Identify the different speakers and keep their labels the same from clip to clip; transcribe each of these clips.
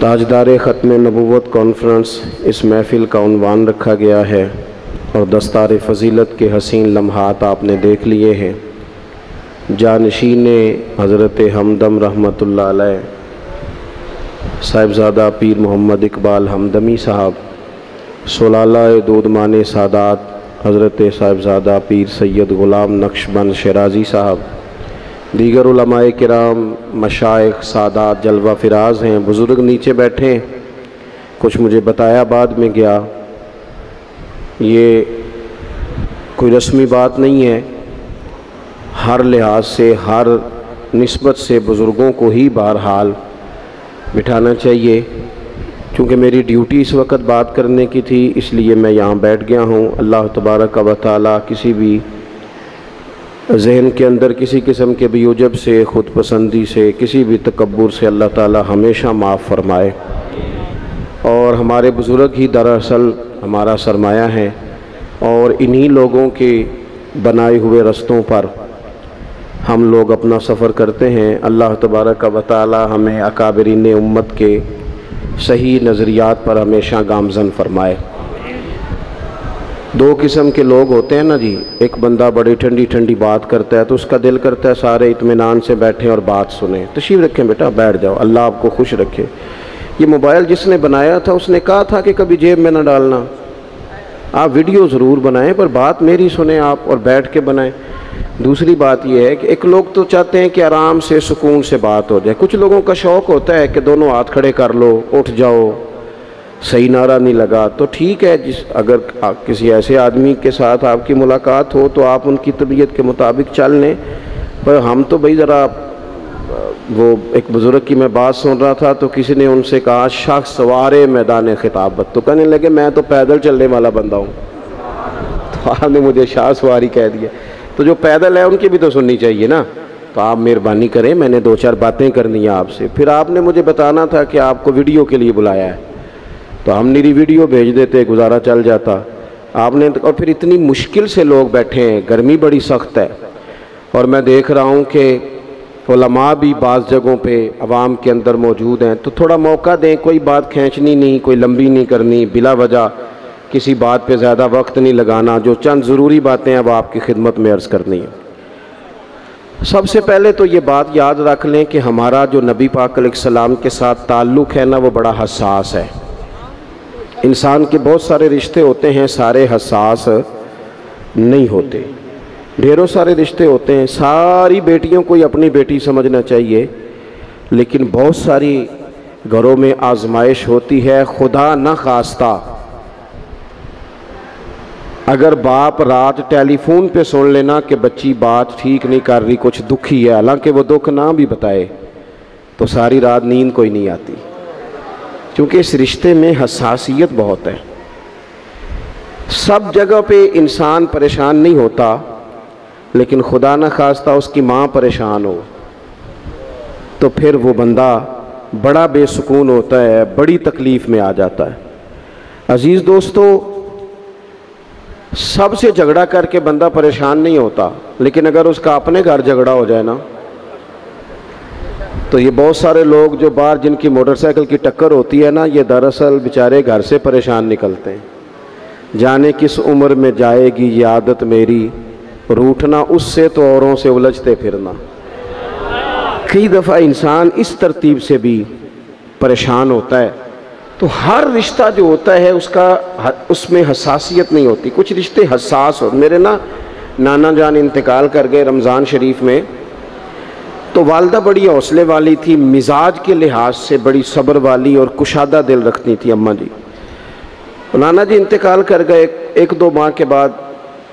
Speaker 1: تاجدار ختم نبوت کانفرنس اس محفل کا عنوان رکھا گیا ہے اور دستار فضیلت کے حسین لمحات آپ نے دیکھ لیے ہیں۔ جانشین حضرت ہمدم رحمۃ اللہ علیہ صاحبزادہ پیر محمد اقبال ہمدمی صاحب، سلالہ دودمان سادات حضرت صاحبزادہ پیر سید غلام نقشبند شیرازی صاحب، دیگر علماء کرام، مشائخ، سادات جلوہ فراز ہیں، بزرگ نیچے بیٹھے ہیں۔ کچھ مجھے بتایا بعد میں گیا، یہ کوئی رسمی بات نہیں ہے، ہر لحاظ سے ہر نسبت سے بزرگوں کو ہی بہرحال بٹھانا چاہیے۔ چونکہ میری ڈیوٹی اس وقت بات کرنے کی تھی، اس لیے میں یہاں بیٹھ گیا ہوں۔ اللہ تبارک و تعالی کسی بھی ذہن کے اندر کسی قسم کے بھی عجب سے، خود پسندی سے، کسی بھی تکبر سے اللہ تعالی ہمیشہ معاف فرمائے۔ اور ہمارے بزرگ ہی دراصل ہمارا سرمایہ ہیں، اور انہی لوگوں کے بنائے ہوئے رستوں پر ہم لوگ اپنا سفر کرتے ہیں۔ اللہ تبارک و تعالی ہمیں اکابرین امت کے صحیح نظریات پر ہمیشہ گامزن فرمائے۔ دو قسم کے لوگ ہوتے ہیں نا جی، ایک بندہ بڑی ٹھنڈی ٹھنڈی بات کرتا ہے تو اس کا دل کرتا ہے سارے اطمینان سے بیٹھیں اور بات سنیں۔ تشریف رکھیں بیٹا، بیٹھ جاؤ، اللہ آپ کو خوش رکھے۔ یہ موبائل جس نے بنایا تھا اس نے کہا تھا کہ کبھی جیب میں نہ ڈالنا، آپ ویڈیو ضرور بنائیں پر بات میری سنیں آپ، اور بیٹھ کے بنائیں۔ دوسری بات یہ ہے کہ ایک لوگ تو چاہتے ہیں کہ آرام سے سکون سے بات ہو جائے، کچھ لوگوں کا شوق ہوتا ہے کہ دونوں ہاتھ کھڑے کر لو، اٹھ جاؤ، صحیح نعرہ نہیں لگا تو ٹھیک ہے۔ اگر کسی ایسے آدمی کے ساتھ آپ کی ملاقات ہو تو آپ ان کی طبیعت کے مطابق چل لیں، پر ہم تو بھئی ذرا وہ ایک بزرگ کی میں بات سن رہا تھا تو کسی نے ان سے کہا شخص سوارے میدان خطابت، تو کہنے لگے میں تو پیدل چلنے والا بندہ ہوں، تو آپ نے مجھے شاہ سواری کہہ دیا۔ تو جو پیدل ہے ان کی بھی تو سننی چاہیے نا، تو آپ مہربانی کریں، میں نے دو چار باتیں کرنی ہیں آپ سے۔ پھر آپ نے مجھے بتانا تھا کہ آپ کو ویڈیو کے لیے بلایا ہے، تو ہم میری ویڈیو بھیج دیتے، گزارا چل جاتا۔ آپ نے اور پھر اتنی مشکل سے لوگ بیٹھے ہیں، گرمی بڑی سخت ہے، اور میں دیکھ رہا ہوں کہ علماء بھی بعض جگہوں پہ عوام کے اندر موجود ہیں، تو تھوڑا موقع دیں، کوئی بات کھینچنی نہیں، کوئی لمبی نہیں کرنی، بلا وجہ کسی بات پہ زیادہ وقت نہیں لگانا، جو چند ضروری باتیں اب آپ کی خدمت میں عرض کرنی ہیں۔ سب سے پہلے تو یہ بات یاد رکھ لیں کہ ہمارا جو نبی پاک علیہ السلام کے ساتھ تعلق ہے نا، وہ بڑا حساس ہے۔ انسان کے بہت سارے رشتے ہوتے ہیں، سارے حساس نہیں ہوتے، ڈھیروں سارے رشتے ہوتے ہیں۔ ساری بیٹیوں کو اپنی بیٹی سمجھنا چاہیے، لیکن بہت ساری گھروں میں آزمائش ہوتی ہے۔ خدا نہ خواستہ اگر باپ رات ٹیلی فون پہ سن لینا کہ بچی بات ٹھیک نہیں کر رہی، کچھ دکھی ہے، حالانکہ وہ دکھ نہ بھی بتائے، تو ساری رات نیند کوئی نہیں آتی، کیونکہ اس رشتے میں حساسیت بہت ہے۔ سب جگہ پہ انسان پریشان نہیں ہوتا، لیکن خدا نہ خواستہ اس کی ماں پریشان ہو تو پھر وہ بندہ بڑا بے سکون ہوتا ہے، بڑی تکلیف میں آ جاتا ہے۔ عزیز دوستو، سب سے جھگڑا کر کے بندہ پریشان نہیں ہوتا، لیکن اگر اس کا اپنے گھر جھگڑا ہو جائے نا، تو یہ بہت سارے لوگ جو باہر جن کی موٹر سائیکل کی ٹکر ہوتی ہے نا، یہ دراصل بیچارے گھر سے پریشان نکلتے ہیں۔ جانے کس عمر میں جائے گی یہ عادت میری، روٹھنا اس سے تو اوروں سے الجھتے پھرنا۔ کئی دفعہ انسان اس ترتیب سے بھی پریشان ہوتا ہے۔ تو ہر رشتہ جو ہوتا ہے اس میں حساسیت نہیں ہوتی، کچھ رشتے حساس ہوتے۔ میرے نانا جان انتقال کر گئے رمضان شریف میں، تو والدہ بڑی حوصلے والی تھی، مزاج کے لحاظ سے بڑی صبر والی اور کشادہ دل رکھتی تھی اماں جی۔ نانا جی انتقال کر گئے، ایک دو ماہ کے بعد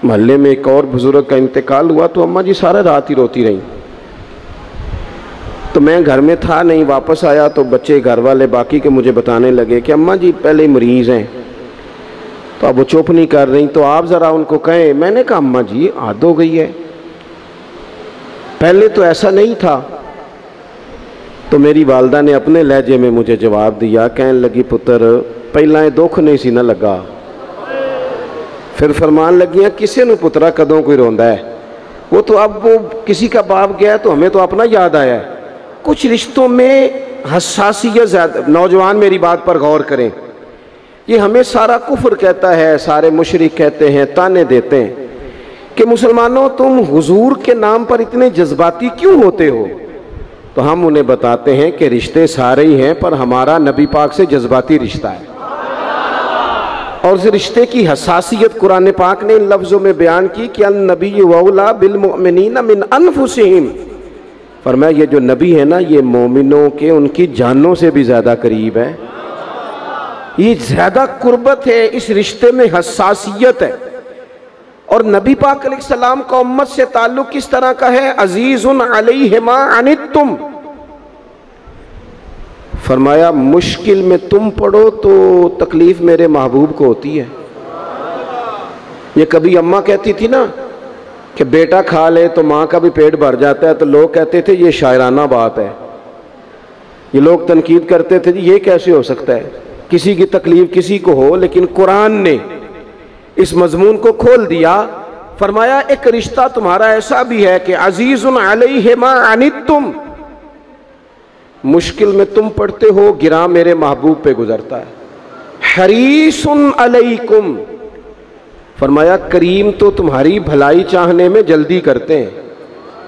Speaker 1: محلے میں ایک اور بزرگ کا انتقال ہوا، تو اماں جی سارا رات ہی روتی رہیں۔ تو میں گھر میں تھا نہیں، واپس آیا تو بچے گھر والے باقی کے مجھے بتانے لگے کہ اماں جی پہلے مریض ہیں، تو اب وہ چپ نہیں کر رہی، تو آپ ذرا ان کو کہیں۔ میں نے کہا اماں جی عادت ہو گئی ہے، پہلے تو ایسا نہیں تھا۔ تو میری والدہ نے اپنے لہجے میں مجھے جواب دیا، کہنے لگی پتر پہلا دکھ نہیں سی نہ لگا، پھر فرمان لگیاں کسے نو پترا کدوں کوئی روندا ہے، وہ تو اب وہ کسی کا باپ گیا تو ہمیں تو اپنا یاد آیا ہے۔ کچھ رشتوں میں حساسیت زیادہ. نوجوان میری بات پر غور کریں. یہ ہمیں سارا کفر کہتا ہے, سارے مشرک کہتے ہیں, تانے دیتے ہیں کہ مسلمانوں تم حضور کے نام پر اتنے جذباتی کیوں ہوتے ہو. تو ہم انہیں بتاتے ہیں کہ رشتے سارے ہی ہیں, پر ہمارا نبی پاک سے جذباتی رشتہ ہے, اور اس رشتے کی حساسیت قرآن پاک نے ان لفظوں میں بیان کی کہ النبی اولی بالمؤمنین من انفسہم. فرمایا یہ جو نبی ہے نا, یہ مومنوں کے ان کی جانوں سے بھی زیادہ قریب ہے, یہ زیادہ قربت ہے, اس رشتے میں حساسیت ہے. اور نبی پاک علیہ السلام کا امت سے تعلق کس طرح کا ہے؟ عزیز علیہ ما عنتم. فرمایا مشکل میں تم پڑو تو تکلیف میرے محبوب کو ہوتی ہے. یہ کبھی اماں کہتی تھی نا کہ بیٹا کھا لے تو ماں کا بھی پیٹ بھر جاتا ہے, تو لوگ کہتے تھے یہ شاعرانہ بات ہے. یہ لوگ تنقید کرتے تھے یہ کیسے ہو سکتا ہے, کسی کی تکلیف کسی کو ہو. لیکن قرآن نے اس مضمون کو کھول دیا. فرمایا ایک رشتہ تمہارا ایسا بھی ہے کہ عزیز علیہ ما عنتم, مشکل میں تم پڑھتے ہو گراں میرے محبوب پہ گزرتا ہے. حریص علیکم, فرمایا کریم تو تمہاری بھلائی چاہنے میں جلدی کرتے ہیں.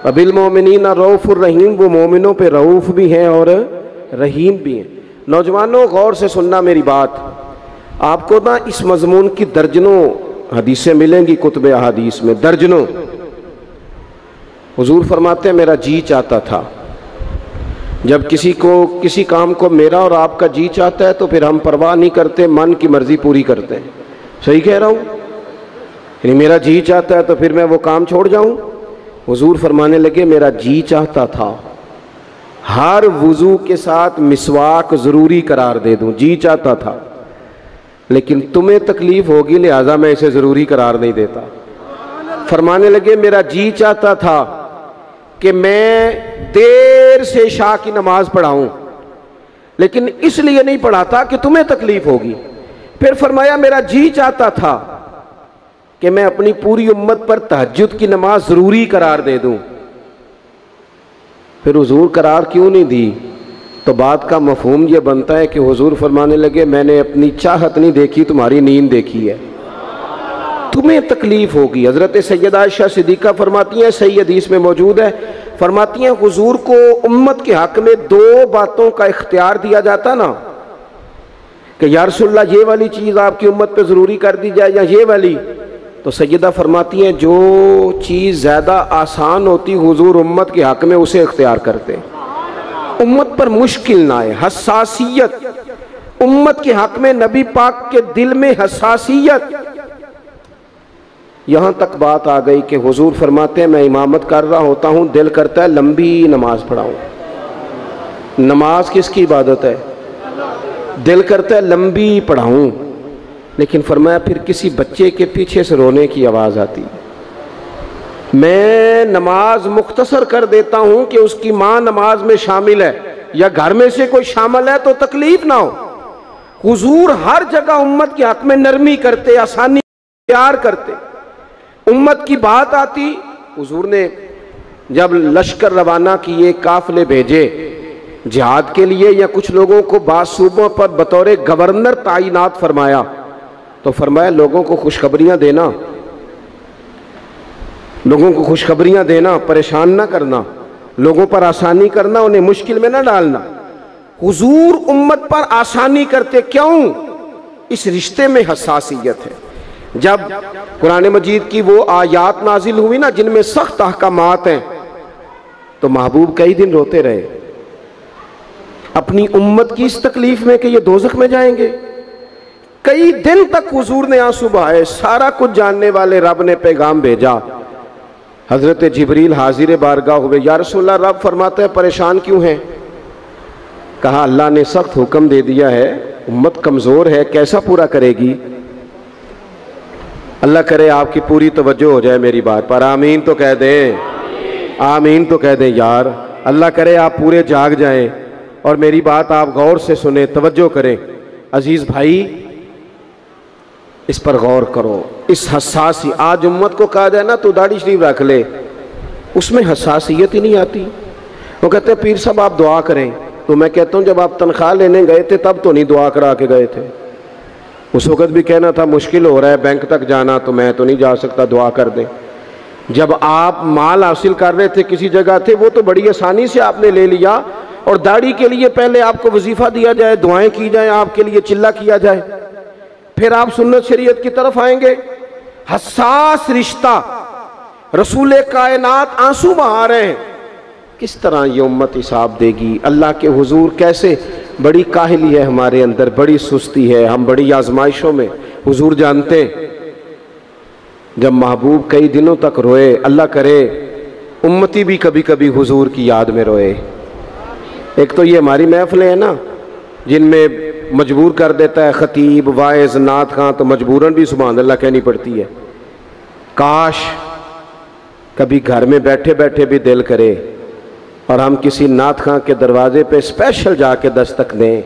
Speaker 1: وبالمؤمنین رؤوف الرحیم, وہ مومنوں پہ رؤوف بھی ہیں اور رحیم بھی ہیں. نوجوانوں غور سے سننا میری بات. آپ کو نا اس مضمون کی درجنوں حدیثیں ملیں گی کتب احادیث میں, درجنوں. حضور فرماتے ہیں میرا جی چاہتا تھا. جب کسی کام کو میرا اور آپ کا جی چاہتا ہے تو پھر ہم پرواہ نہیں کرتے, من کی مرضی پوری کرتے ہیں. صحیح کہہ رہا ہوں؟ یعنی میرا جی چاہتا ہے تو پھر میں وہ کام چھوڑ جاؤں. حضور فرمانے لگے میرا جی چاہتا تھا ہر وضو کے ساتھ مسواک ضروری قرار دے دوں, جی چاہتا تھا, لیکن تمہیں تکلیف ہوگی لہذا میں اسے ضروری قرار نہیں دیتا. فرمانے لگے میرا جی چاہتا تھا کہ میں دیر سے عشاء کی نماز پڑھاؤں, لیکن اس لیے نہیں پڑھاتا کہ تمہیں تکلیف ہوگی. پھر فرمایا میرا جی چاہتا تھا کہ میں اپنی پوری امت پر تہجد کی نماز ضروری قرار دے دوں. پھر حضور قرار کیوں نہیں دی؟ تو بات کا مفہوم یہ بنتا ہے کہ حضور فرمانے لگے میں نے اپنی چاہت نہیں دیکھی, تمہاری نیند دیکھی ہے, تمہیں تکلیف ہوگی. حضرت سیدہ عائشہ صدیقہ فرماتی ہیں, صحیح حدیث میں موجود ہے, فرماتی ہیں حضور کو امت کے حق میں دو باتوں کا اختیار دیا جاتا نا کہ یا رسول اللہ یہ والی چیز آپ کی امت پہ ضروری کر دی جائے یا یہ والی, تو سیدہ فرماتی ہیں جو چیز زیادہ آسان ہوتی حضور امت کے حق میں اسے اختیار کرتے, امت پر مشکل نہ آئے. حساسیت امت کے حق میں, نبی پاک کے دل میں حساسیت. یہاں تک بات آ گئی کہ حضور فرماتے ہیں میں امامت کر رہا ہوتا ہوں, دل کرتا ہے لمبی نماز پڑھاؤں. نماز کس کی عبادت ہے؟ دل کرتا ہے لمبی پڑھاؤں, لیکن فرمایا پھر کسی بچے کے پیچھے سے رونے کی آواز آتی, میں نماز مختصر کر دیتا ہوں کہ اس کی ماں نماز میں شامل ہے یا گھر میں سے کوئی شامل ہے تو تکلیف نہ ہو. حضور ہر جگہ امت کے حق میں نرمی کرتے, آسانی پیار کرتے. امت کی بات آتی, حضور نے جب لشکر روانہ کیے, قافلے بھیجے جہاد کے لیے یا کچھ لوگوں کو بعض صوبوں پر بطور گورنر تعینات فرمایا, تو فرمایا لوگوں کو خوشخبریاں دینا, لوگوں کو خوشخبریاں دینا, پریشان نہ کرنا, لوگوں پر آسانی کرنا, انہیں مشکل میں نہ ڈالنا. حضور امت پر آسانی کرتے, کیوں؟ اس رشتے میں حساسیت ہے. جب قرآن مجید کی وہ آیات نازل ہوئی نا جن میں سخت احکامات ہیں, تو محبوب کئی دن روتے رہے اپنی امت کی اس تکلیف میں کہ یہ دوزخ میں جائیں گے. کئی دن تک حضور نے آنسو بہائے. سارا کچھ جاننے والے رب نے پیغام بھیجا, حضرت جبریل حاضر بارگاہ ہوئے, یا رسول اللہ رب فرماتا ہے پریشان کیوں ہیں؟ کہا اللہ نے سخت حکم دے دیا ہے, امت کمزور ہے, کیسا پورا کرے گی؟ اللہ کرے آپ کی پوری توجہ ہو جائے میری بات پر, آمین تو کہہ دیں, آمین تو کہہ دیں یار. اللہ کرے آپ پورے جاگ جائیں اور میری بات آپ غور سے سنیں, توجہ کریں. عزیز بھائی اس پر غور کرو. اس حساسی, آج امت کو کہا جائے نا تو داڑھی شریف رکھ لے, اس میں حساسیت ہی نہیں آتی. وہ کہتے ہیں پیر صاحب آپ دعا کریں, تو میں کہتا ہوں جب آپ تنخواہ لینے گئے تھے تب تو نہیں دعا کرا کے گئے تھے، اس وقت بھی کہنا تھا مشکل ہو رہا ہے بینک تک جانا تو میں تو نہیں جا سکتا، دعا کر دیں۔ جب آپ مال حاصل کر رہے تھے کسی جگہ تھے وہ تو بڑی آسانی سے آپ نے لے لیا، اور داڑھی کے لیے پہلے آپ کو وظیفہ دیا جائے، دعائیں کی جائیں آپ کے لیے، چلہ کیا جائے، پھر آپ سنت شریعت کی طرف آئیں گے۔ حساس رشتہ، رسول کائنات آنسو بہا رہے ہیں، کس طرح یہ امت حساب دے گی اللہ کے حضور؟ کیسے؟ بڑی کاہلی ہے ہمارے اندر، بڑی سستی ہے، ہم بڑی آزمائشوں میں، حضور جانتے ہیں۔ جب محبوب کئی دنوں تک روئے، اللہ کرے امتی بھی کبھی کبھی حضور کی یاد میں روئے۔ ایک تو یہ ہماری محفلیں ہیں نا جن میں مجبور کر دیتا ہے خطیب، واعظ، نعت خواں، تو مجبوراً بھی سبحان اللہ کہنی پڑتی ہے۔ کاش کبھی گھر میں بیٹھے بیٹھے بھی دل کرے اور ہم کسی نعت خواں کے دروازے پہ اسپیشل جا کے دستک دیں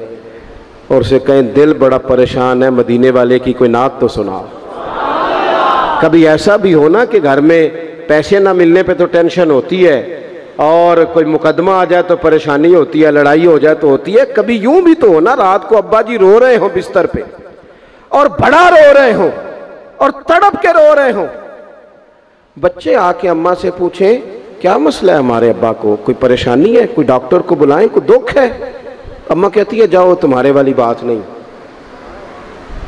Speaker 1: اور اسے کہیں دل بڑا پریشان ہے، مدینے والے کی کوئی نعت تو سنا۔ کبھی ایسا بھی ہونا کہ گھر میں پیسے نہ ملنے پہ تو ٹینشن ہوتی ہے، اور کوئی مقدمہ آ جائے تو پریشانی ہوتی ہے، لڑائی ہو جائے تو ہوتی ہے، کبھی یوں بھی تو ہونا رات کو ابا جی رو رہے ہوں بستر پہ اور بڑا رو رہے ہوں اور تڑپ کے رو رہے ہوں، بچے آ کے اماں سے پوچھیں کیا مسئلہ ہے ہمارے ابا کو، کوئی پریشانی ہے، کوئی ڈاکٹر کو بلائیں، کوئی دکھ ہے؟ اماں کہتی ہے جاؤ تمہارے والی بات نہیں۔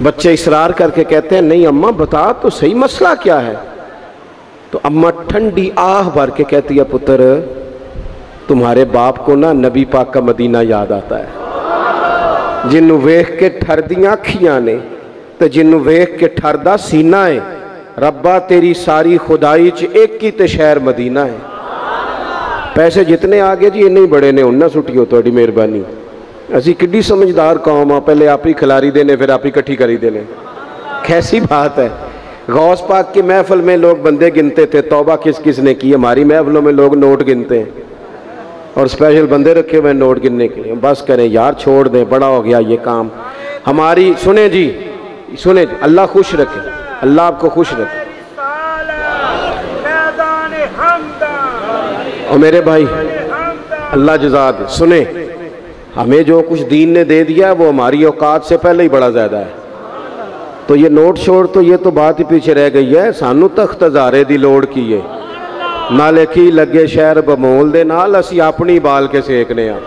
Speaker 1: بچے اصرار کر کے کہتے ہیں نہیں اماں بتا تو صحیح مسئلہ کیا ہے؟ تو اماں ٹھنڈی آہ بھر کے کہتی ہے پتر تمہارے باپ کو نا نبی پاک کا مدینہ یاد آتا ہے، جنوں ویکھ کے ٹھردیاں کھیاں نے تے جنوں ویکھ کے ٹھردا سینہ ہے، ربا تیری ساری خدائی چ ایک ہی تے شہر مدینہ ہے۔ پیسے جتنے آگے جی انہیں بڑے نے انہاں سٹیو تہاڈی مہربانی، اسی کڈی سمجھدار قوم آ، پہلے آپ ہی کھلاری دینے پھر آپ ہی کٹھی کری دینے، کیسی بات ہے۔ غوث پاک کی محفل میں لوگ بندے گنتے تھے، توبہ کس کس نے کی، ہماری محفلوں میں لوگ نوٹ گنتے ہیں اور اسپیشل بندے رکھے ہوئے نوٹ گننے کے لیے۔ بس کریں یار، چھوڑ دیں، بڑا ہو گیا یہ کام ہماری۔ سنیں جی، سنیں جی، اللہ خوش رکھے، اللہ آپ کو خوش رکھے۔ اور میرے بھائی اللہ جزا دے، سنیں ہمیں جو کچھ دین نے دے دیا ہے وہ ہماری اوقات سے پہلے ہی بڑا زیادہ ہے، تو یہ نوٹ چھوڑ تو یہ تو بات ہی پیچھے رہ گئی ہے۔ سانو تخت ہزارے دی لوڑ کی ہے، نالے کی لگے شہر بمول دے نال، اسی اپنی بال کے سیکنے ہیں،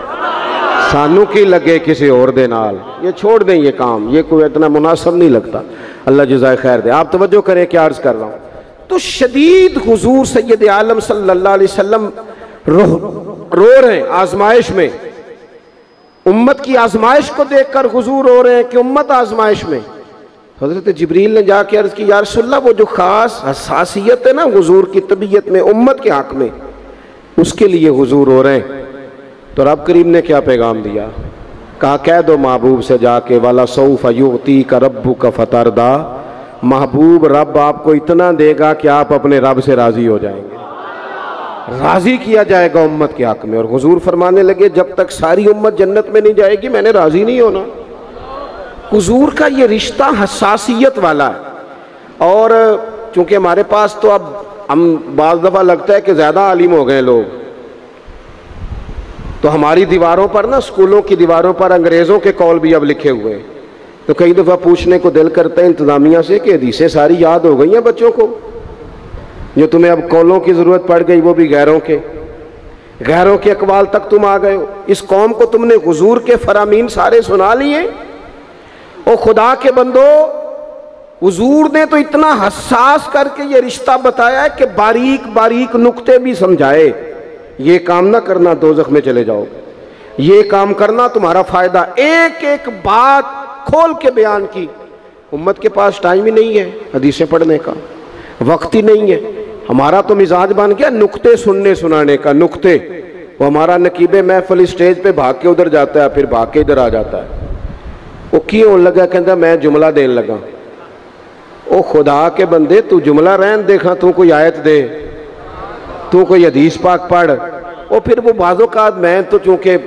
Speaker 1: سانو کی لگے کسی اور دے نال۔ یہ چھوڑ دیں یہ کام، یہ کوئی اتنا مناسب نہیں لگتا۔ اللہ جزائے خیر دے۔ آپ توجہ کریں کیا عرض کر رہا ہوں۔ تو شدید حضور سید عالم صلی اللہ علیہ وسلم رو رہے ہیں آزمائش میں، امت کی آزمائش کو دیکھ کر حضور رو رہے ہیں کہ امت آزمائش میں۔ حضرت جبریل نے جا کے عرض کی یا رسول اللہ وہ جو خاص حساسیت ہے نا حضور کی طبیعت میں امت کے حق میں، اس کے لیے حضور رو رہے ہیں۔ تو رب کریم نے کیا پیغام دیا؟ کہا کہہ دو محبوب سے جا کے وَلَسَوْفَ يُعْطِيكَ رَبُّكَ فَتَرْضَىٰ، محبوب رب آپ کو اتنا دے گا کہ آپ اپنے رب سے راضی ہو جائیں گے، راضی کیا جائے گا امت کے حق میں۔ اور حضور فرمانے لگے جب تک ساری امت جنت میں نہیں جائے گی میں نے راضی نہیں ہونا۔ حضور کا یہ رشتہ حساسیت والا ہے، اور چونکہ ہمارے پاس تو اب ہم بعض دفعہ لگتا ہے کہ زیادہ عالم ہو گئے لوگ، تو ہماری دیواروں پر نا، اسکولوں کی دیواروں پر انگریزوں کے قول بھی اب لکھے ہوئے ہیں، تو کئی دفعہ پوچھنے کو دل کرتا ہے انتظامیہ سے کہ حدیثیں ساری یاد ہو گئی ہیں بچوں کو، جو تمہیں اب قولوں کی ضرورت پڑ گئی وہ بھی غیروں کے اقوال تک تم آ گئے ہو۔ اس قوم کو تم نے حضور کے فرامین سارے سنا لیے۔ او خدا کے بندو، حضور نے تو اتنا حساس کر کے یہ رشتہ بتایا ہے کہ باریک باریک نقطے بھی سمجھائے، یہ کام نہ کرنا دوزخ میں چلے جاؤ گے، یہ کام کرنا تمہارا فائدہ، ایک ایک بات کھول کے بیان کی۔ امت کے پاس ٹائم ہی نہیں ہے حدیثیں پڑھنے کا، وقت ہی نہیں ہے۔ ہمارا تو مزاج بن گیا نقطے سننے سنانے کا، نقطے۔ وہ ہمارا نقیب محفل اسٹیج پہ بھاگ کے ادھر جاتا ہے، پھر بھاگ کے ادھر آ جاتا ہے۔ وہ کیوں لگا کہتا میں جملہ دین لگا۔ او خدا کے بندے تو جملہ رہن دیکھا، تو کوئی آیت دے، تو کوئی حدیث پاک پڑھ۔ اور پھر وہ بعض اوقات میں تو چونکہ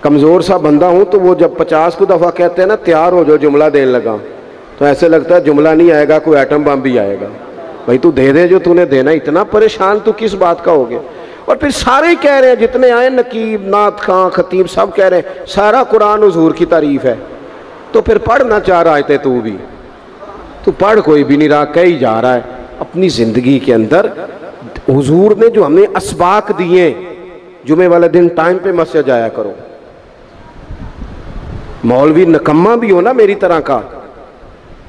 Speaker 1: کمزور سا بندہ ہوں، تو وہ جب 50 کو دفعہ کہتے ہیں نا تیار ہو جو جملہ دین لگا، تو ایسے لگتا ہے جملہ نہیں آئے گا، کوئی ایٹم بم بھی آئے گا۔ بھائی تو دے دے جو تو نے دینا، اتنا پریشان تو کس بات کا ہو گیا؟ اور پھر سارے کہہ رہے ہیں، جتنے آئے نقیب، نعت خاں، خطیب، سب کہہ رہے ہیں سارا قرآن حضور کی تعریف ہے، تو پھر پڑھنا چاہ رہا ہے تو بھی تو پڑھ کوئی بھی نہیں رہا، کہی جا رہا ہے۔ اپنی زندگی کے اندر حضور نے جو ہمیں اسباق دیے، جمعے والے دن ٹائم پہ مسجد جایا کرو۔ مولوی نکمہ بھی ہو نا میری طرح کا،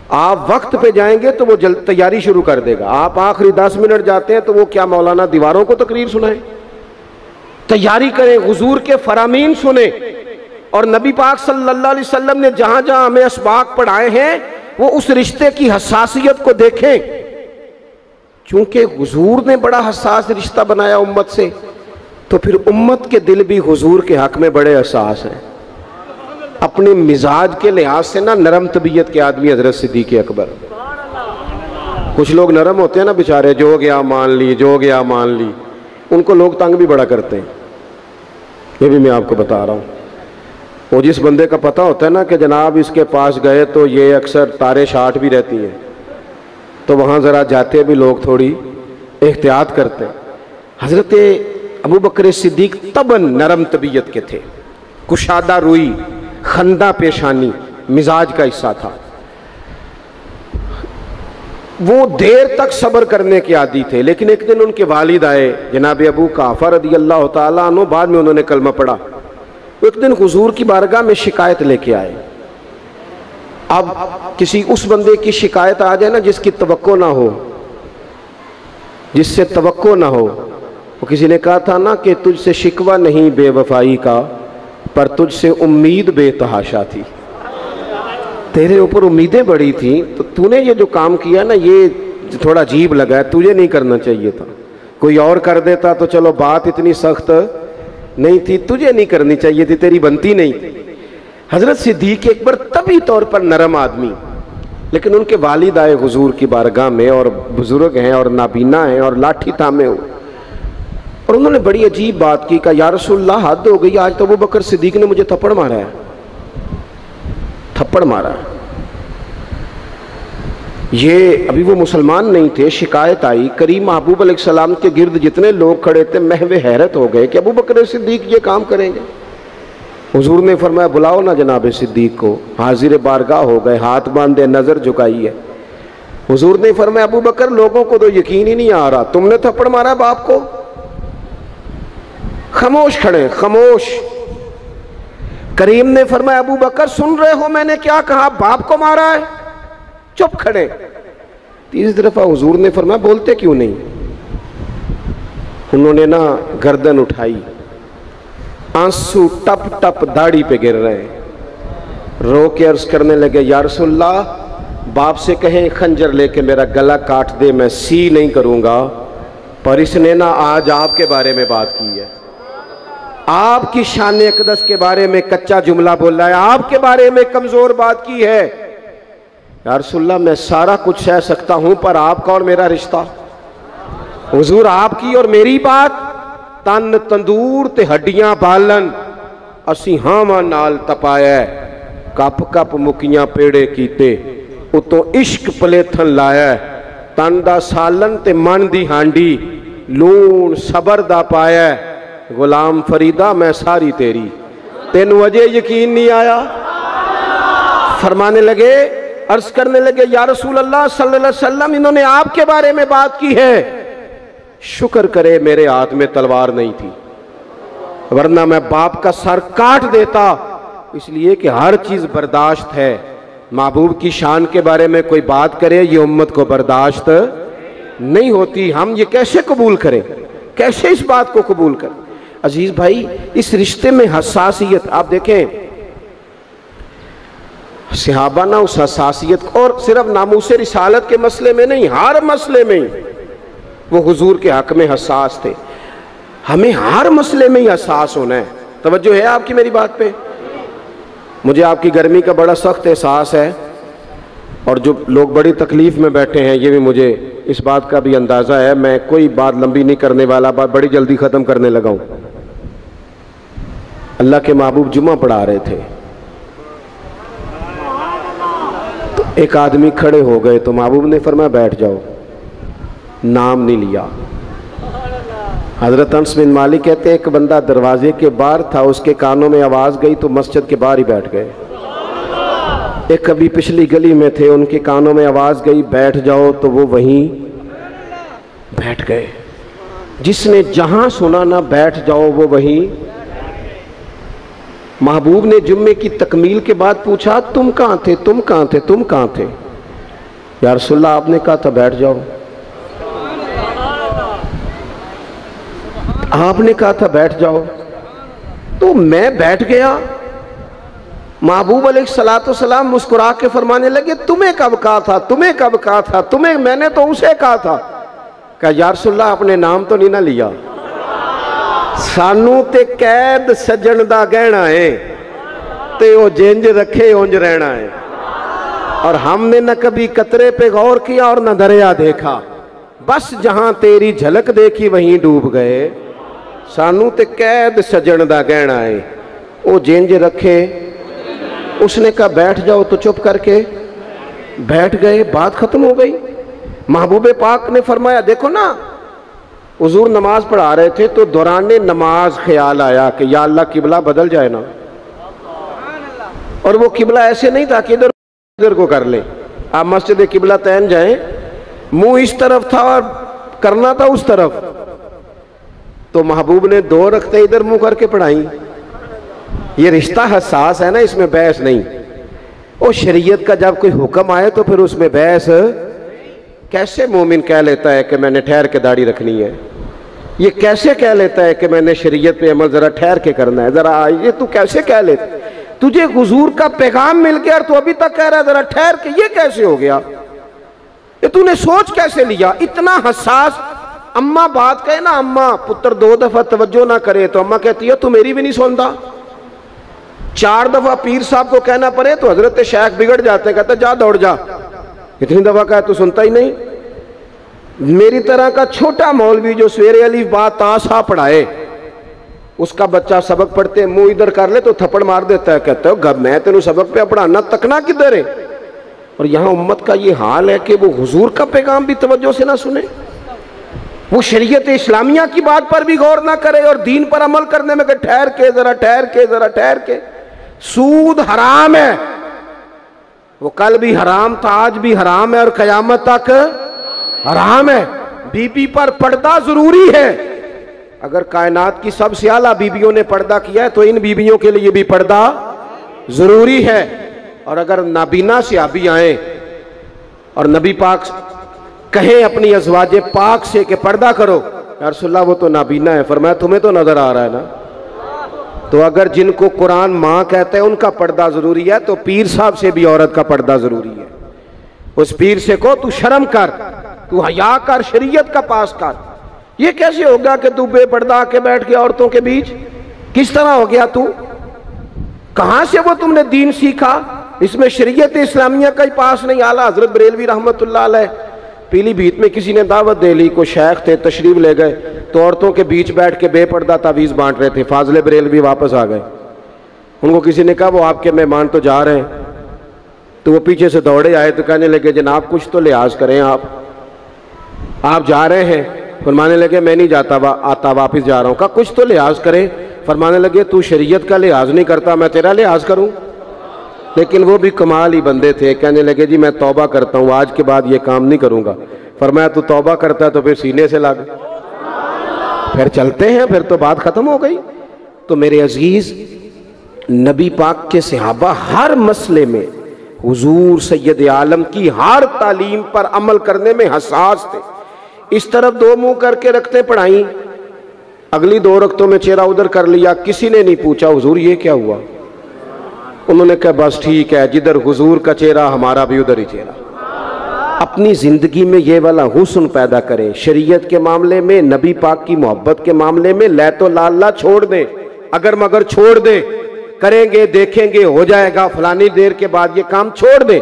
Speaker 1: آپ وقت پہ جائیں گے تو وہ جلد تیاری شروع کر دے گا، آپ آخری 10 منٹ جاتے ہیں تو وہ کیا مولانا دیواروں کو تقریر سنائیں؟ تیاری کریں، حضور کے فرامین سنیں، اور نبی پاک صلی اللہ علیہ وسلم نے جہاں جہاں ہمیں اسباق پڑھائے ہیں وہ اس رشتے کی حساسیت کو دیکھیں، چونکہ حضور نے بڑا حساس رشتہ بنایا امت سے، تو پھر امت کے دل بھی حضور کے حق میں بڑے حساس ہیں۔ اپنے مزاج کے لحاظ سے نا نرم طبیعت کے آدمی حضرت صدیق اکبر، کچھ لوگ نرم ہوتے ہیں نا بیچارے، جو گیا مان لی، جو گیا مان لی، ان کو لوگ تنگ بھی بڑا کرتے ہیں، یہ بھی میں آپ کو بتا رہا ہوں۔ وہ جس بندے کا پتہ ہوتا ہے نا کہ جناب اس کے پاس گئے تو یہ اکثر تارے شاٹ بھی رہتی ہیں، تو وہاں ذرا جاتے بھی لوگ تھوڑی احتیاط کرتے۔ حضرت ابو بکر صدیق طبعاً نرم طبیعت کے تھے، کشادہ روئی، خندہ پیشانی مزاج کا حصہ تھا، وہ دیر تک صبر کرنے کے عادی تھے۔ لیکن ایک دن ان کے والد آئے جناب ابو قحافہ رضی اللہ تعالیٰ عنہ، بعد میں انہوں نے کلمہ پڑھا، ایک دن حضور کی بارگاہ میں شکایت لے کے آئے۔ اب کسی اس بندے کی شکایت آ جائے نا جس کی توقع نہ ہو، جس سے توقع نہ ہو، وہ کسی نے کہا تھا نا کہ تجھ سے شکوہ نہیں بے وفائی کا، پر تجھ سے امید بے تحاشا تھی، تیرے اوپر امیدیں بڑی تھیں، تو نے یہ جو کام کیا نا یہ تھوڑا عجیب لگا ہے، تجھے نہیں کرنا چاہیے تھا، کوئی اور کر دیتا تو چلو بات اتنی سخت نہیں تھی، تجھے نہیں کرنی چاہیے تھی، تیری بنتی نہیں تھی۔ حضرت صدیق اکبر طبی طور پر نرم آدمی، لیکن ان کے والد آئے حضور کی بارگاہ میں، اور بزرگ ہیں اور نابینا ہیں اور لاٹھی تھامے ہوئے، اور انہوں نے بڑی عجیب بات کی، کہا یا رسول اللہ حد ہو گئی، آج تو ابو بکر صدیق نے مجھے تھپڑ مارا ہے، تھپڑ مارا ہے۔ یہ ابھی وہ مسلمان نہیں تھے، شکایت آئی، کریم محبوب علیہ السلام کے گرد جتنے لوگ کھڑے تھے محو حیرت ہو گئے کہ ابو بکر صدیق یہ کام کریں گے۔ حضور نے فرمایا بلاؤ نا جناب صدیق کو، حاضر بارگاہ ہو گئے، ہاتھ باندھے، نظر جھکائی ہے۔ حضور نے فرمایا ابو بکر لوگوں کو تو یقین ہی نہیں آ رہا، تم نے تھپڑ مارا باپ کو؟ خاموش کھڑے، خاموش۔ کریم نے فرمایا ابو بکر سن رہے ہو میں نے کیا کہا، باپ کو مارا ہے؟ چپ کھڑے۔ تیسری دفعہ حضور نے فرمایا بولتے کیوں نہیں؟ انہوں نے نا گردن اٹھائی، آنسو ٹپ ٹپ داڑھی پہ گر رہے، رو کے عرض کرنے لگے یا رسول اللہ باپ سے کہیں خنجر لے کے میرا گلا کاٹ دے، میں سی نہیں کروں گا، پر اس نے نا آج آپ کے بارے میں بات کی ہے، آپ کی شان اقدس کے بارے میں کچا جملہ بولا ہے، آپ کے بارے میں کمزور بات کی ہے۔ یا رسول اللہ میں سارا کچھ سہ سکتا ہوں، پر آپ کا اور میرا رشتہ، حضور آپ کی اور میری بات، تن تندور تے ہڈیاں بالن، اسی ہاواں نال تپایا، کپ کپ مکیاں پیڑے کیتے، اتوں عشق پلیتھن لایا، تن دا سالن تے من دی ہانڈی، لون صبر دا پایا، غلام فریدہ میں ساری تیری، تین وجہ یقین نہیں آیا؟ فرمانے لگے، عرض کرنے لگے یا رسول اللہ صلی اللہ علیہ وسلم انہوں نے آپ کے بارے میں بات کی ہے، شکر کرے میرے ہاتھ میں تلوار نہیں تھی، ورنہ میں باپ کا سر کاٹ دیتا، اس لیے کہ ہر چیز برداشت ہے، محبوب کی شان کے بارے میں کوئی بات کرے یہ امت کو برداشت نہیں ہوتی، ہم یہ کیسے قبول کریں، کیسے اس بات کو قبول کریں؟ عزیز بھائی اس رشتے میں حساسیت آپ دیکھیں، صحابہ نا اس حساسیت اور صرف ناموس رسالت کے مسئلے میں نہیں، ہر مسئلے میں وہ حضور کے حق میں حساس تھے، ہمیں ہر مسئلے میں ہی حساس ہونا ہے۔ توجہ ہے آپ کی میری بات پہ؟ مجھے آپ کی گرمی کا بڑا سخت احساس ہے، اور جو لوگ بڑی تکلیف میں بیٹھے ہیں یہ بھی مجھے اس بات کا بھی اندازہ ہے، میں کوئی بات لمبی نہیں کرنے والا، بات بڑی جلدی ختم کرنے لگا ہوں۔ اللہ کے محبوب جمعہ پڑھا رہے تھے، تو ایک آدمی کھڑے ہو گئے تو محبوب نے فرمایا بیٹھ جاؤ، نام نہیں لیا، حضرت انس بن مالک کہتے ہیں ایک بندہ دروازے کے باہر تھا، اس کے کانوں میں آواز گئی تو مسجد کے باہر ہی بیٹھ گئے۔ ایک کبھی پچھلی گلی میں تھے، ان کے کانوں میں آواز گئی بیٹھ جاؤ تو وہ وہیں بیٹھ گئے۔ جس نے جہاں سنا نہ بیٹھ جاؤ وہ وہیں۔ محبوب نے جمعے کی تکمیل کے بعد پوچھا تم کہاں تھے، تم کہاں تھے، تم کہاں تھے؟ یا رسول اللہ آپ نے کہا تھا بیٹھ جاؤ، آپ نے کہا تھا بیٹھ جاؤ، تو میں بیٹھ گیا۔ محبوب علیہ السلام مسکرا کے فرمانے لگے تمہیں کب کہا تھا، تمہیں کب کہا تھا، تمہیں میں نے تو اسے کہا تھا۔ کہا یا رسول اللہ اپنے نام تو نہیں نہ لیا، سانو تے قید سجن دا گہنا ہے تے وہ جنج رکھے اونج رہنا ہے، اور ہم نے نہ کبھی قطرے پہ غور کیا اور نہ دریا دیکھا، بس جہاں تیری جھلک دیکھی وہیں ڈوب گئے، سانو تے قید سجن دا گہنا ہے وہ جنج رکھے۔ اس نے کہا بیٹھ جاؤ تو چپ کر کے بیٹھ گئے، بات ختم ہو گئی۔ محبوب پاک نے فرمایا دیکھو نا، حضور نماز پڑھا رہے تھے تو دوران نماز خیال آیا کہ یا اللہ قبلہ بدل جائے نا، اور وہ قبلہ ایسے نہیں تھا کہ ادھر کو کر لیں، آپ مسجد قبلہ تین جائیں، منہ اس طرف تھا اور کرنا تھا اس طرف، تو محبوب نے دو رکھتے ادھر منہ کر کے پڑھائیں۔ یہ رشتہ حساس ہے نا، اس میں بحث نہیں۔ اور شریعت کا جب کوئی حکم آئے تو پھر اس میں بحث کیسے مومن کہہ لیتا ہے کہ میں نے ٹھہر کے داڑھی رکھنی ہے؟ یہ کیسے کہہ لیتا ہے کہ میں نے شریعت پہ عمل ذرا ٹھہر کے کرنا ہے؟ ذرا یہ تو کیسے کہہ لیتا؟ تجھے حضور کا پیغام مل گیا اور تو ابھی تک کہہ رہا ہے ذرا ٹھہر کے، یہ کیسے ہو گیا؟ یہ تو نے سوچ کیسے لیا؟ اتنا حساس۔ اماں بات کہے نا، اماں پتر دو دفعہ توجہ نہ کرے تو اماں کہتی ہے تو میری بھی نہیں سنتا، چار دفعہ پیر صاحب کو کہنا پڑے تو حضرت شیخ بگڑ جاتے ہیں، کہتا جا دوڑ جا، اتنی دفعہ کہا تو سنتا ہی نہیں۔ میری طرح کا چھوٹا مولوی جو سویرے الف با تا سا پڑھائے، اس کا بچہ سبق پڑھتے منہ ادھر کر لے تو تھپڑ مار دیتا ہے، کہتا ہے گھر میں تینوں سبق پہ پڑھانا تکنا کدھر ہے؟ اور یہاں امت کا یہ حال ہے کہ وہ حضور کا پیغام بھی توجہ سے نہ سنے، وہ شریعت اسلامیہ کی بات پر بھی غور نہ کرے، اور دین پر عمل کرنے میں کہ ٹھہر کے ذرا ٹھہر کے ذرا ٹھہر کے۔ سود حرام ہے، وہ کل بھی حرام تھا، آج بھی حرام ہے اور قیامت تک حرام ہے۔ بی بی پر پردہ ضروری ہے، اگر کائنات کی سب سے اعلیٰ بیویوں نے پردہ کیا ہے تو ان بیویوں کے لیے بھی پردہ ضروری ہے۔ اور اگر نابینا صحابی آئیں اور نبی پاک کہیں اپنی ازواج پاک سے کہ پردہ کرو، یا رسول اللہ وہ تو نابینا ہے، فرمایا تمہیں تو نظر آ رہا ہے نا۔ تو اگر جن کو قرآن ماں کہتے ہیں ان کا پردہ ضروری ہے تو پیر صاحب سے بھی عورت کا پردہ ضروری ہے۔ اس پیر سے کہو تو شرم کر، تو حیا کر، شریعت کا پاس کر۔ یہ کیسے ہوگا کہ تو بے پردہ آ کے بیٹھ گیا عورتوں کے بیچ؟ کس طرح ہو گیا تو؟ کہاں سے وہ تم نے دین سیکھا؟ اس میں شریعت اسلامیہ کا ہی پاس نہیں۔ اعلیٰ حضرت بریلوی رحمت اللہ علیہ پیلی بھیت میں کسی نے دعوت دے لی، کوئی شیخ تھے تشریف لے گئے تو عورتوں کے بیچ بیٹھ کے بے پردہ تعویذ بانٹ رہے تھے۔ فاضل بریلوی واپس آ گئے، ان کو کسی نے کہا وہ آپ کے مہمان تو جا رہے ہیں، تو وہ پیچھے سے دوڑے آئے تو کہنے لگے جناب کچھ تو لحاظ کریں، آپ جا رہے ہیں؟ فرمانے لگے میں نہیں جاتا آتا، واپس جا رہا ہوں۔ کہا کچھ تو لحاظ کریں۔ فرمانے لگے تو شریعت کا لحاظ نہیں کرتا، میں تیرا لحاظ کروں؟ لیکن وہ بھی کمال ہی بندے تھے، کہنے لگے جی میں توبہ کرتا ہوں، آج کے بعد یہ کام نہیں کروں گا۔ فرمایا تو توبہ کرتا ہے تو پھر سینے سے لگ، پھر چلتے ہیں، پھر تو بات ختم ہو گئی۔ تو میرے عزیز، نبی پاک کے صحابہ ہر مسئلے میں حضور سید عالم کی ہر تعلیم پر عمل کرنے میں حساس تھے۔ اس طرف دو منہ کر کے رکھتے پڑھائیں، اگلی دو رکعتوں میں چہرہ ادھر کر لیا، کسی نے نہیں پوچھا حضور یہ کیا ہوا؟ انہوں نے کہا بس ٹھیک ہے، جدھر حضور کا چہرہ ہمارا بھی ادھر ہی چہرہ۔ اپنی زندگی میں یہ والا حسن پیدا کریں، شریعت کے معاملے میں، نبی پاک کی محبت کے معاملے میں لے تو لالا چھوڑ دیں، اگر مگر چھوڑ دیں، کریں گے دیکھیں گے ہو جائے گا فلانی دیر کے بعد، یہ کام چھوڑ دیں۔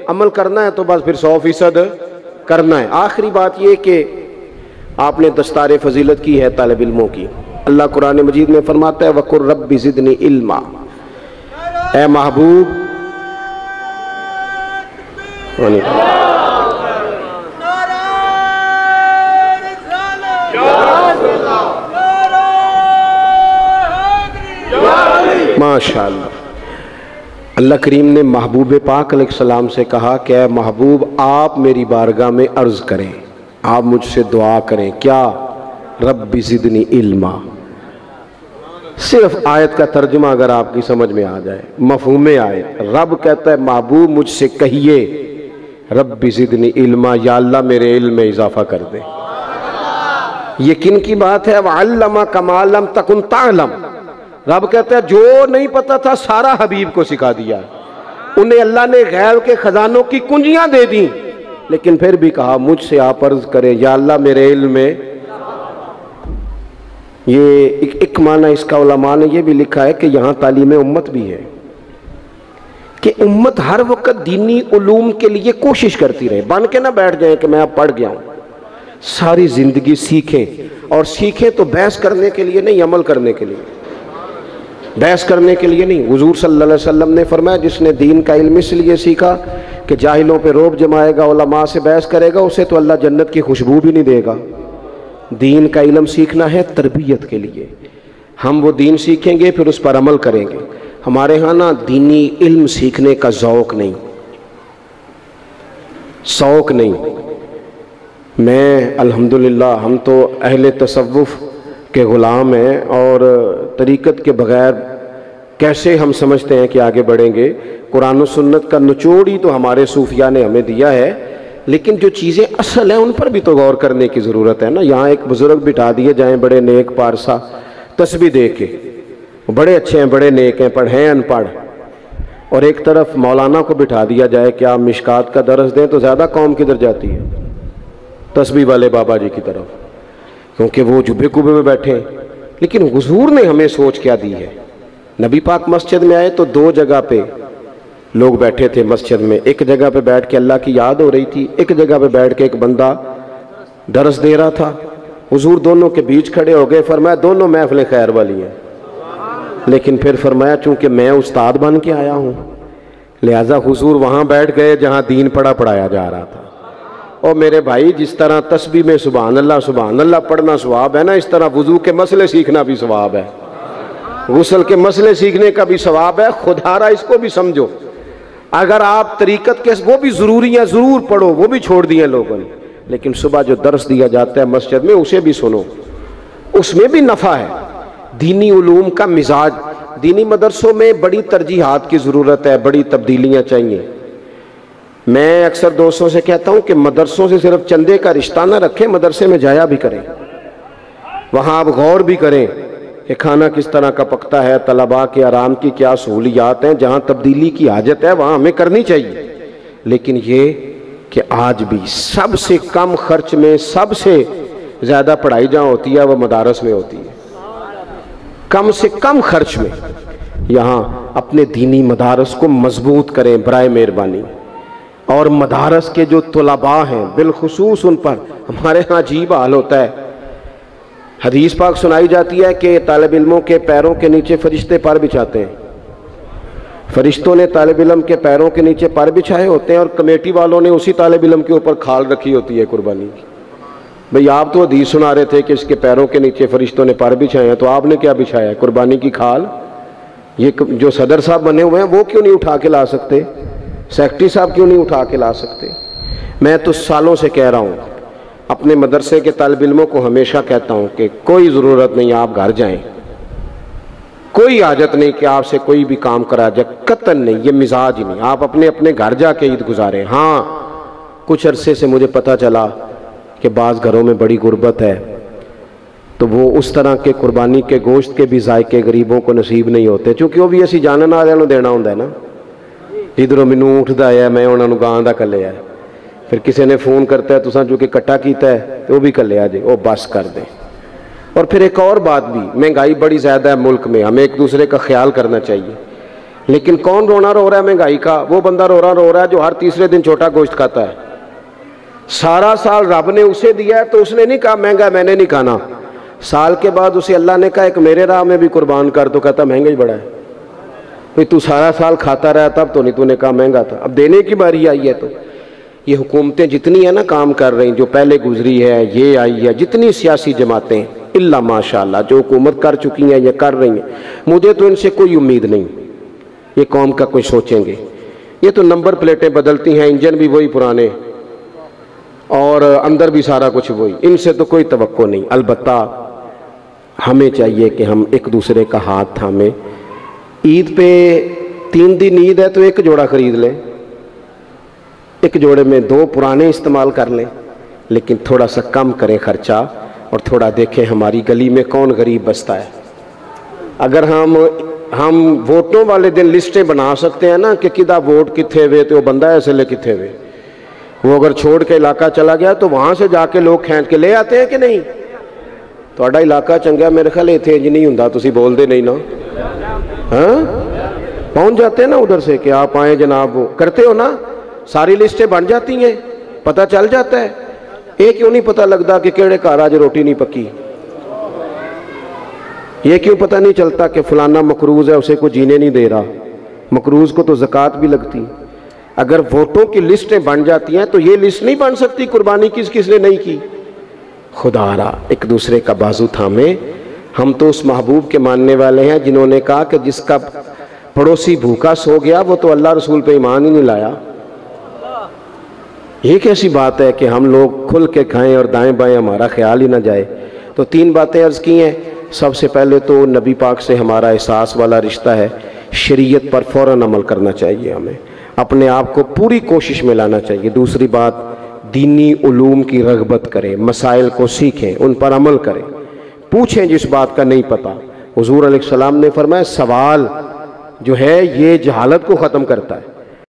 Speaker 1: عمل کرنا ہے تو بس پھر 100% کرنا ہے۔ آخری بات یہ کہ آپ نے دستار فضیلت کی ہے طالب علموں کی۔ اللہ قرآن مجید میں فرماتا ہے وَقُلْ رَبِّ زِدْنِي عِلْمًا، اے محبوب ماشاءاللہ. اللہ کریم نے محبوب پاک علیہ السلام سے کہا کہ اے محبوب آپ میری بارگاہ میں عرض کریں، آپ مجھ سے دعا کریں. کیا؟ رب زدنی علما. صرف آیت کا ترجمہ اگر آپ کی سمجھ میں آ جائے، مفہوم آیت، رب کہتا ہے محبوب مجھ سے کہیے رب زدنی علما، یا اللہ میرے علم میں اضافہ کر دے. یہ کن کی بات ہے؟ وَعَلَّمَكَ مَا لَمْ تَكُنْ تَعْلَمْ. رب کہتا ہے جو نہیں پتا تھا سارا حبیب کو سکھا دیا. انہیں اللہ نے غیب کے خزانوں کی کنجیاں دے دیں، لیکن پھر بھی کہا مجھ سے آپ عرض کریں یا اللہ میرے علم میں. یہ ایک معنی اس کا علماء نے یہ بھی لکھا ہے کہ یہاں تعلیم امت بھی ہے کہ امت ہر وقت دینی علوم کے لیے کوشش کرتی رہے، بن کے نہ بیٹھ جائیں کہ میں اب پڑھ گیا ہوں. ساری زندگی سیکھیں، اور سیکھیں تو بحث کرنے کے لیے نہیں، عمل کرنے کے لیے. بحث کرنے کے لیے نہیں. حضور صلی اللہ علیہ وسلم نے فرمایا جس نے دین کا علم اس لیے سیکھا کہ جاہلوں پہ روب جمائے گا، علماء سے بحث کرے گا، اسے تو اللہ جنت کی خوشبو بھی نہیں دے گا. دین کا علم سیکھنا ہے تربیت کے لیے. ہم وہ دین سیکھیں گے پھر اس پر عمل کریں گے. ہمارے ہاں نا دینی علم سیکھنے کا ذوق نہیں، شوق نہیں. میں الحمدللہ ہم تو اہل تصوف کے غلام ہیں، اور طریقت کے بغیر کیسے ہم سمجھتے ہیں کہ آگے بڑھیں گے. قرآن و سنت کا نچوڑ ہی تو ہمارے صوفیاء نے ہمیں دیا ہے، لیکن جو چیزیں اصل ہیں ان پر بھی تو غور کرنے کی ضرورت ہے نا. یہاں ایک بزرگ بٹھا دیے جائیں بڑے نیک پارسا، تسبیح دے کے بڑے اچھے ہیں، بڑے نیک ہیں، پڑھیں ان پڑھ، اور ایک طرف مولانا کو بٹھا دیا جائے کہ آپ مشکات کا درس دیں، تو زیادہ قوم کدھر جاتی ہے؟ تسبیح والے بابا جی کی طرف، کیونکہ وہ جبے کبے میں بیٹھے ہیں. لیکن حضور نے ہمیں سوچ کیا دی ہے؟ نبی پاک مسجد میں آئے تو دو جگہ پہ لوگ بیٹھے تھے مسجد میں. ایک جگہ پہ بیٹھ کے اللہ کی یاد ہو رہی تھی، ایک جگہ پہ بیٹھ کے ایک بندہ درس دے رہا تھا. حضور دونوں کے بیچ کھڑے ہو گئے، فرمایا دونوں محفلیں خیر والی ہیں، لیکن پھر فرمایا چونکہ میں استاد بن کے آیا ہوں لہٰذا حضور وہاں بیٹھ گئے جہاں دین پڑھایا جا رہا تھا. اور میرے بھائی جس طرح تسبیح میں سبحان اللہ پڑھنا ثواب ہے نا، اس طرح وضو کے مسئلے سیکھنا بھی ثواب ہے، غسل کے مسئلے سیکھنے کا بھی ثواب ہے. خدا اس کو بھی سمجھو. اگر آپ طریقت کے وہ بھی ضروری ہیں، ضرور پڑھو، وہ بھی چھوڑ دیے لوگوں نے، لیکن صبح جو درس دیا جاتا ہے مسجد میں اسے بھی سنو، اس میں بھی نفع ہے. دینی علوم کا مزاج، دینی مدرسوں میں بڑی ترجیحات کی ضرورت ہے، بڑی تبدیلیاں چاہیے. میں اکثر دوستوں سے کہتا ہوں کہ مدرسوں سے صرف چندے کا رشتہ نہ رکھیں، مدرسے میں جایا بھی کریں، وہاں آپ غور بھی کریں کہ کھانا کس طرح کا پکتا ہے، طلباء کے آرام کی کیا سہولیات ہیں. جہاں تبدیلی کی حاجت ہے وہاں ہمیں کرنی چاہیے، لیکن یہ کہ آج بھی سب سے کم خرچ میں سب سے زیادہ پڑھائی جہاں ہوتی ہے وہ مدارس میں ہوتی ہے. کم سے کم خرچ میں یہاں اپنے دینی مدارس کو مضبوط کریں برائے مہربانی. اور مدارس کے جو طلباء ہیں بالخصوص ان پر ہمارے ہاں عجیب حال ہوتا ہے. حدیث پاک سنائی جاتی ہے کہ طالب علموں کے پیروں کے نیچے فرشتے پر بچھاتے ہیں. فرشتوں نے طالب علم کے پیروں کے نیچے پر بچھائے ہوتے ہیں، اور کمیٹی والوں نے اسی طالب علم کے اوپر کھال رکھی ہوتی ہے قربانی کی. بھئی آپ تو حدیث سنا رہے تھے کہ اس کے پیروں کے نیچے فرشتوں نے پر بچھائے ہیں، تو آپ نے کیا بچھایا ہے؟ قربانی کی کھال. یہ جو صدر صاحب بنے ہوئے ہیں وہ کیوں نہیں اٹھا کے لا سکتے؟ سیکٹری صاحب کیوں نہیں اٹھا کے لا سکتے؟ میں تو سالوں سے کہہ رہا ہوں، اپنے مدرسے کے طالب علموں کو ہمیشہ کہتا ہوں کہ کوئی ضرورت نہیں آپ گھر جائیں، کوئی حاجت نہیں کہ آپ سے کوئی بھی کام کرا جائے، قطعاً نہیں، یہ مزاج ہی نہیں. آپ اپنے گھر جا کے عید گزاریں. ہاں کچھ عرصے سے مجھے پتہ چلا کہ بعض گھروں میں بڑی غربت ہے، تو وہ اس طرح کے قربانی کے گوشت کے بھی ذائقے غریبوں کو نصیب نہیں ہوتے، چونکہ وہ بھی اسی جانن والوں نوں دینا ہوندا ہے نا. ادھروں مینوں اٹھدا ہے میں انہاں نوں گاں دا کلیا ہے، پھر کسی نے فون کرتا ہے تساں جو کہ کٹا کیتا ہے تو وہ بھی کلیا جے، وہ بس کر دیں. اور پھر ایک اور بات بھی، مہنگائی بڑی زیادہ ہے ملک میں، ہمیں ایک دوسرے کا خیال کرنا چاہیے. لیکن کون رونا رو رہا ہے مہنگائی کا؟ وہ بندہ رو رہا ہے جو ہر تیسرے دن چھوٹا گوشت کھاتا ہے. سارا سال رب نے اسے دیا ہے تو اس نے نہیں کہا مہنگا میں نے نہیں کھانا. سال کے بعد اسے اللہ نے کہا ایک میرے راہ میں بھی قربان کر، تو کہتا مہنگا ہی بڑا ہے. بھئی تو سارا سال کھاتا رہا تب تو نہیں، تو نے کہا مہنگا تھا، اب دینے کی باری آئی ہے. تو یہ حکومتیں جتنی ہیں نا کام کر رہی ہیں، جو پہلے گزری ہے، یہ آئی ہے، جتنی سیاسی جماعتیں الا ماشاءاللہ جو حکومت کر چکی ہیں یا کر رہی ہیں، مجھے تو ان سے کوئی امید نہیں یہ قوم کا کوئی سوچیں گے۔ یہ تو نمبر پلیٹیں بدلتی ہیں، انجن بھی وہی پرانے اور اندر بھی سارا کچھ وہی، ان سے تو کوئی توقع نہیں۔ البتہ ہمیں چاہیے کہ ہم ایک دوسرے کا ہاتھ تھامیں۔ عید پہ 3 دن عید ہے تو ایک جوڑا خرید لیں، ایک جوڑے میں 2 پرانے استعمال کر لیں، لیکن تھوڑا سا کم کریں خرچہ اور تھوڑا دیکھیں ہماری گلی میں کون غریب بستا ہے۔ اگر ہم ووٹوں والے دن لسٹیں بنا سکتے ہیں نا کہ کدھا ووٹ کتھے ہوئے تو وہ بندہ ایسے لے کتھے ہوئے، وہ اگر چھوڑ کے علاقہ چلا گیا تو وہاں سے جا کے لوگ کھینچ کے لے آتے ہیں کہ نہیں؟ تھوڑا علاقہ چنگا میرے خیال اتنے انج نہیں ہوندا، تسی بول دے نہیں نا، ہاں پہنچ جاتے ہیں نا ادھر سے کہ آپ آئیں جناب، وہ کرتے ہو نا، ساری لسٹیں بن جاتی ہیں، پتہ چل جاتا ہے۔ یہ کیوں نہیں پتہ لگتا کہ کیڑے گھر آج روٹی نہیں پکی؟ یہ کیوں پتہ نہیں چلتا کہ فلانا مقروض ہے اسے کوئی جینے نہیں دے رہا؟ مقروض کو تو زکوٰۃ بھی لگتی۔ اگر ووٹوں کی لسٹیں بن جاتی ہیں تو یہ لسٹ نہیں بن سکتی قربانی کس کس نے نہیں کی۔ خدا را ایک دوسرے کا بازو تھامیں۔ ہم تو اس محبوب کے ماننے والے ہیں جنہوں نے کہا کہ جس کا پڑوسی بھوکا سو گیا وہ تو اللہ رسول پہ ایمان ہی نہیں لایا۔ یہ کیسی بات ہے کہ ہم لوگ کھل کے کھائیں اور دائیں بائیں ہمارا خیال ہی نہ جائے؟ تو 3 باتیں عرض کی ہیں۔ سب سے پہلے تو نبی پاک سے ہمارا احساس والا رشتہ ہے، شریعت پر فوراً عمل کرنا چاہیے، ہمیں اپنے آپ کو پوری کوشش میں لانا چاہیے۔ دوسری بات، دینی علوم کی رغبت کریں، مسائل کو سیکھیں، ان پر عمل کریں، پوچھیں جس بات کا نہیں پتہ۔ حضور علیہ السلام نے فرمایا سوال جو ہے یہ جہالت کو ختم کرتا ہے۔